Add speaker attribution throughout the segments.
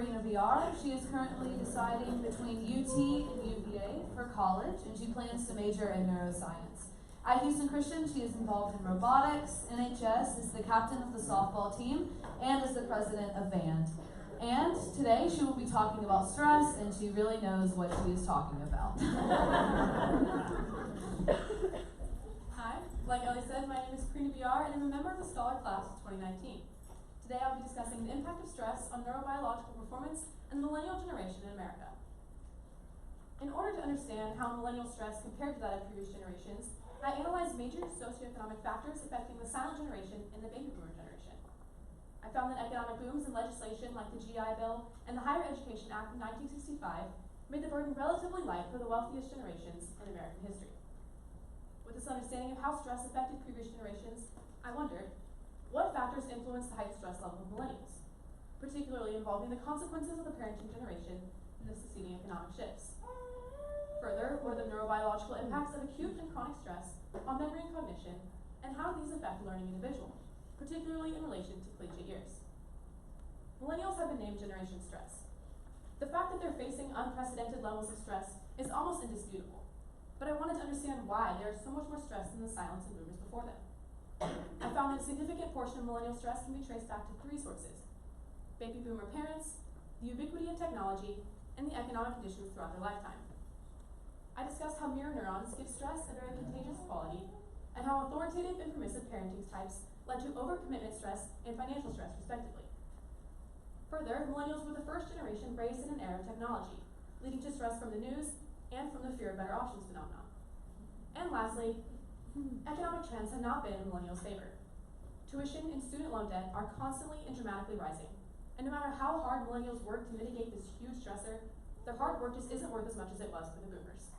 Speaker 1: Carina Biar. She is currently deciding between UT and UVA for college, and she plans to major in neuroscience. At Houston Christian, she is involved in robotics, NHS, is the captain of the softball team, and is the president of band. And today she will be talking about stress, and she really knows what she is talking about.
Speaker 2: Hi, like Ellie said, my name is Carina Biar, and I'm a member of the Scholar Class of 2019. Today I'll be discussing the impact of stress on neurobiological performance and the millennial generation in America. In order to understand how millennial stress compared to that of previous generations, I analyzed major socioeconomic factors affecting the silent generation and the baby boomer generation. I found that economic booms and legislation like the GI Bill and the Higher Education Act of 1965 made the burden relatively light for the wealthiest generations in American history. With this understanding of how stress affected previous generations, I wondered, what factors influence the heightened stress level of millennials, particularly involving the consequences of the parenting generation and the succeeding economic shifts? Further, what are the neurobiological impacts of acute and chronic stress on memory and cognition, and how do these affect the learning individual, particularly in relation to collegiate years? Millennials have been named Generation Stress. The fact that they're facing unprecedented levels of stress is almost indisputable, but I wanted to understand why there is so much more stress than the silents and boomers before them. I found that a significant portion of millennial stress can be traced back to three sources: baby boomer parents, the ubiquity of technology, and the economic conditions throughout their lifetime. I discussed how mirror neurons give stress a very contagious quality, and how authoritative and permissive parenting types led to overcommitment stress and financial stress, respectively. Further, millennials were the first generation raised in an era of technology, leading to stress from the news and from the fear of better options phenomenon. And lastly, economic trends have not been in millennials' favor. Tuition and student loan debt are constantly and dramatically rising, and no matter how hard millennials work to mitigate this huge stressor, their hard work just isn't worth as much as it was for the boomers.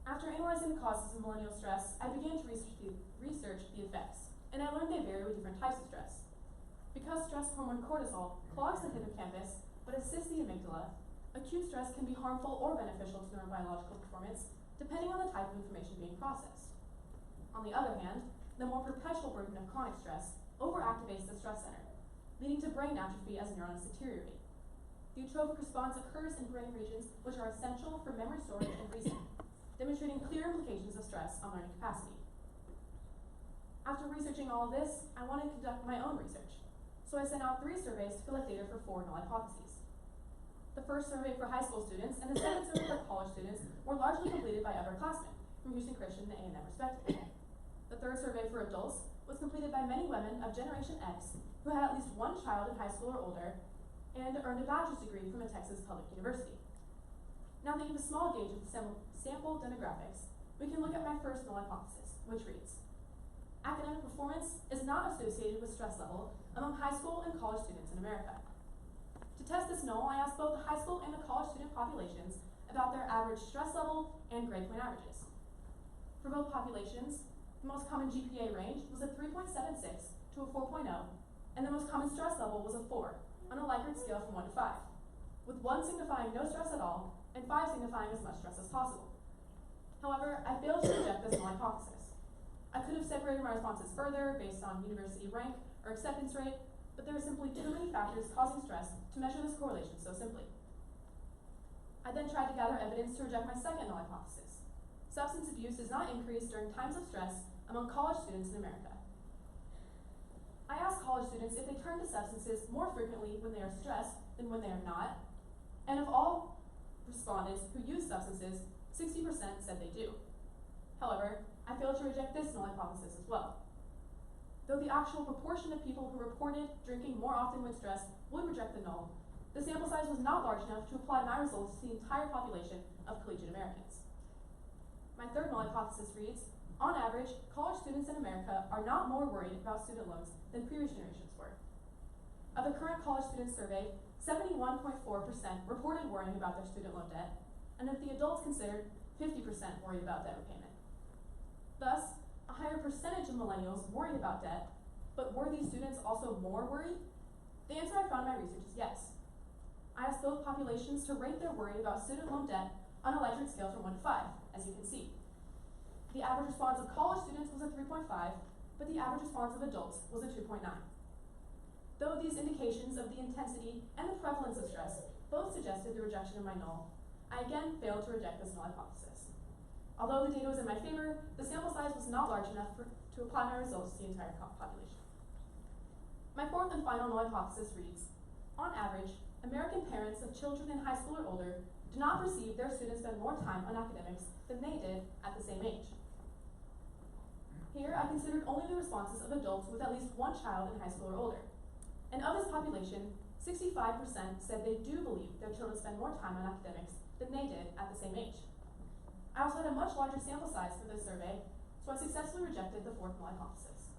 Speaker 2: After analyzing the causes of millennial stress, I began to research the effects, and I learned they vary with different types of stress. Because stress hormone cortisol clogs the hippocampus but assists the amygdala, acute stress can be harmful or beneficial to neurobiological performance, depending on the type of information being processed. On the other hand, the more perpetual burden of chronic stress overactivates the stress center, leading to brain atrophy as neurons deteriorate. The eutrophic response occurs in brain regions which are essential for memory storage and reasoning, demonstrating clear implications of stress on learning capacity. After researching all of this, I wanted to conduct my own research, so I sent out 3 surveys to collect data for 4 null hypotheses. The first survey for high school students and the second survey for college students were largely completed by upperclassmen from Houston Christian and A&M respectively. The third survey for adults was completed by many women of Generation X who had at least one child in high school or older and earned a bachelor's degree from a Texas public university. Now that you have a small gauge of the sample demographics, we can look at my first null hypothesis, which reads: academic performance is not associated with stress level among high school and college students in America. To test this null, I asked both the high school and the college student populations about their average stress level and grade point averages. For both populations, the most common GPA range was a 3.76 to a 4.0, and the most common stress level was a 4 on a Likert scale from 1 to 5, with 1 signifying no stress at all and 5 signifying as much stress as possible. However, I failed to reject this null hypothesis. I could have separated my responses further based on university rank or acceptance rate, but there are simply too many factors causing stress to measure this correlation so simply. I then tried to gather evidence to reject my second null hypothesis. Substance abuse does not increase during times of stress among college students in America. I asked college students if they turn to substances more frequently when they are stressed than when they are not, and of all respondents who use substances, 60% said they do. However, I failed to reject this null hypothesis as well. Though the actual proportion of people who reported drinking more often when stressed would reject the null, the sample size was not large enough to apply my results to the entire population of collegiate Americans. My third null hypothesis reads: on average, college students in America are not more worried about student loans than previous generations were. Of the current college student survey, 71.4% reported worrying about their student loan debt, and of the adults considered, 50% worried about debt repayment. Thus, a higher percentage of millennials worried about debt, but were these students also more worried? The answer I found in my research is yes. I asked both populations to rate their worry about student loan debt on a Likert scale from 1 to 5, as you can see. The average response of college students was a 3.5, but the average response of adults was a 2.9. Though these indications of the intensity and the prevalence of stress both suggested the rejection of my null, I again failed to reject this null hypothesis. Although the data was in my favor, the sample size was not large enough to apply my results to the entire population. My fourth and final null hypothesis reads, on average, American parents of children in high school or older do not perceive their students spend more time on academics than they did at the same age. Here, I considered only the responses of adults with at least one child in high school or older. And of this population, 65% said they do believe their children spend more time on academics than they did at the same age. I also had a much larger sample size for this survey, so I successfully rejected the fourth null hypothesis.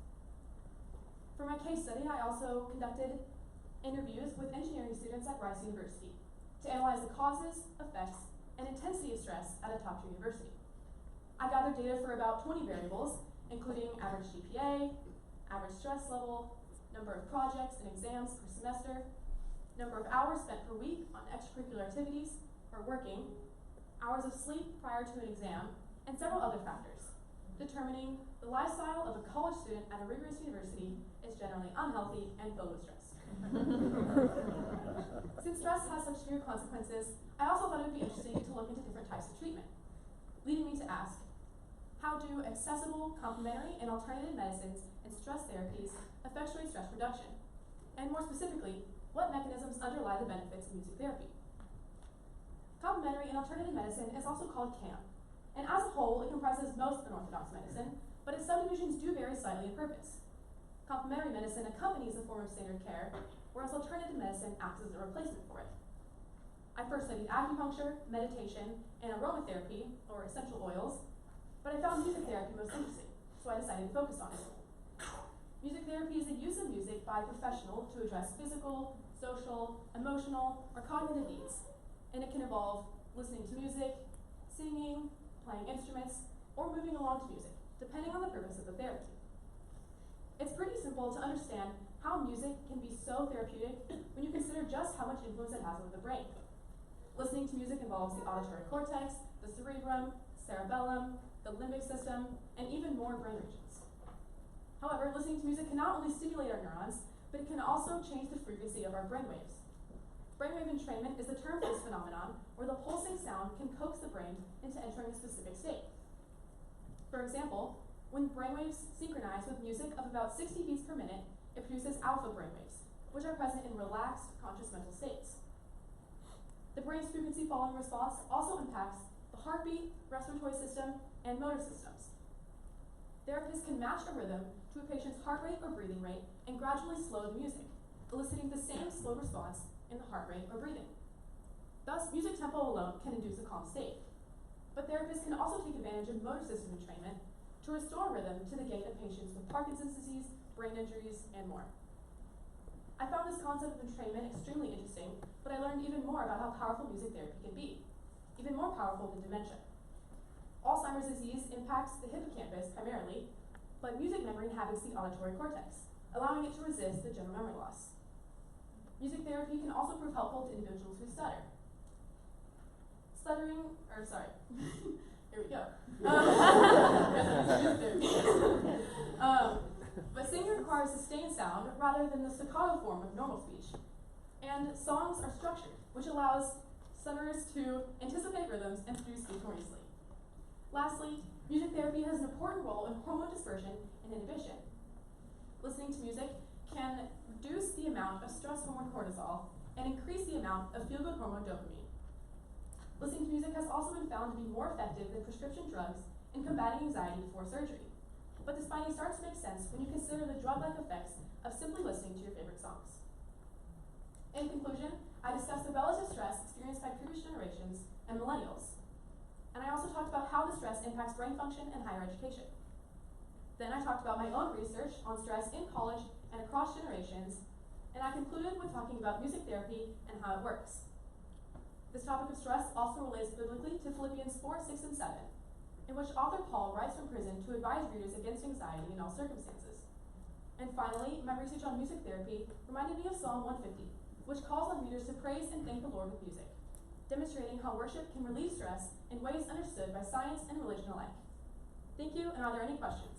Speaker 2: For my case study, I also conducted interviews with engineering students at Rice University to analyze the causes, effects, and intensity of stress at a top-tier university. I gathered data for about 20 variables, including average GPA, average stress level, number of projects and exams per semester, number of hours spent per week on extracurricular activities or working, hours of sleep prior to an exam, and several other factors, determining the lifestyle of a college student at a rigorous university is generally unhealthy and filled with stress. Since stress has such severe consequences, I also thought it would be interesting to look into different types of treatment, leading me to ask, how do accessible, complementary, and alternative medicines and stress therapies effectuate stress reduction? And more specifically, what mechanisms underlie the benefits of music therapy? Complementary and alternative medicine is also called CAM, and as a whole, it comprises most unorthodox medicine, but its subdivisions do vary slightly in purpose. Complementary medicine accompanies a form of standard care, whereas alternative medicine acts as a replacement for it. I first studied acupuncture, meditation, and aromatherapy, or essential oils, but I found music therapy most interesting, so I decided to focus on it. Music therapy is the use of music by a professional to address physical, social, emotional, or cognitive needs, and it can involve listening to music, singing, playing instruments, or moving along to music, depending on the purpose of the therapy. It's pretty simple to understand how music can be so therapeutic when you consider just how much influence it has over the brain. Listening to music involves the auditory cortex, the cerebrum, cerebellum, the limbic system, and even more brain regions. However, listening to music can not only stimulate our neurons, but it can also change the frequency of our brainwaves. Brainwave entrainment is the term for this phenomenon, where the pulsing sound can coax the brain into entering a specific state. For example, when brainwaves synchronize with music of about 60 beats per minute, it produces alpha brainwaves, which are present in relaxed, conscious mental states. The brain's frequency following response also impacts the heartbeat, respiratory system, and motor systems. Therapists can match a rhythm to a patient's heart rate or breathing rate and gradually slow the music, eliciting the same slow response in the heart rate or breathing. Thus, music tempo alone can induce a calm state. But therapists can also take advantage of motor system entrainment to restore rhythm to the gait of patients with Parkinson's disease, brain injuries, and more. I found this concept of entrainment extremely interesting, but I learned even more about how powerful music therapy can be, even more powerful than dementia. Alzheimer's disease impacts the hippocampus primarily, but music memory inhabits the auditory cortex, allowing it to resist the general memory loss. Music therapy can also prove helpful to individuals who stutter. Here we go. But singing requires sustained sound rather than the staccato form of normal speech. And songs are structured, which allows singers to anticipate rhythms and produce speech more easily. Lastly, music therapy has an important role in hormone dispersion and inhibition. Listening to music can reduce the amount of stress hormone cortisol and increase the amount of feel-good hormone dopamine. Listening to music has also been found to be more effective than prescription drugs in combating anxiety before surgery. But this finding starts to make sense when you consider the drug-like effects of simply listening to your favorite songs. In conclusion, I discussed the relative stress experienced by previous generations and millennials. And I also talked about how the stress impacts brain function and higher education. Then I talked about my own research on stress in college and across generations, and I concluded with talking about music therapy and how it works. This topic of stress also relates biblically to Philippians 4, 6, and 7, in which author Paul writes from prison to advise readers against anxiety in all circumstances. And finally, my research on music therapy reminded me of Psalm 150, which calls on readers to praise and thank the Lord with music, demonstrating how worship can relieve stress in ways understood by science and religion alike. Thank you, and are there any questions?